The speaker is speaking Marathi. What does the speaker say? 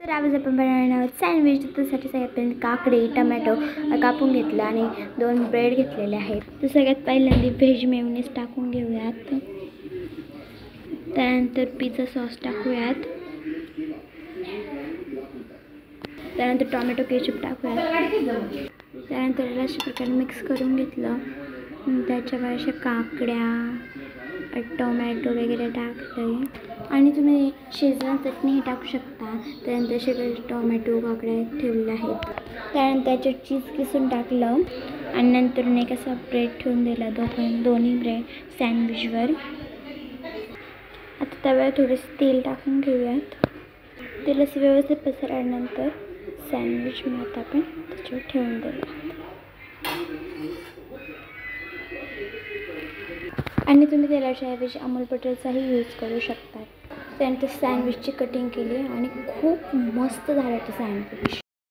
तर आज आपण बनवणार आहोत सँडविच. त्यासाठी सगळ्यात पहिले काकडी टमॅटो कापून घेतला आणि 2 ब्रेड घेतलेले आहेत. तर सगळ्यात पहिल्यांदा व्हेज मेयोनीज टाकून घेऊयात. त्यानंतर पिझ्झा सॉस टाकूयात. त्यानंतर टोमॅटो केचप टाकूयात. त्यानंतर याला अशा प्रकारे मिक्स करून घेतलं. त्याच्यावर अशा काकड्या टोमॅटो वगैरे टाकले आणि तुम्ही शेजवान चटणी टाकू शकता. त्यानंतर सगळे टोमॅटो काकड्या ठेवले आहेत. त्यानंतर त्याच्यात चीज किसून टाकलं आणि नंतर एक असा ब्रेड ठेवून दिला दोन्ही ब्रेड सँडविचवर. आता तव्यावर थोडंसं तेल टाकून घेऊयात. तेल असं व्यवस्थित पसरल्यानंतर सँडविच आता आपण त्याच्यावर ठेवून देऊयात. आणि तुम्ही तेलाच्या ऐवजी अमूल बटरचाही यूज करू शकता. त्यानंतर सँडविचची कटिंग केली आणि खूप मस्त झालं ते सँडविच.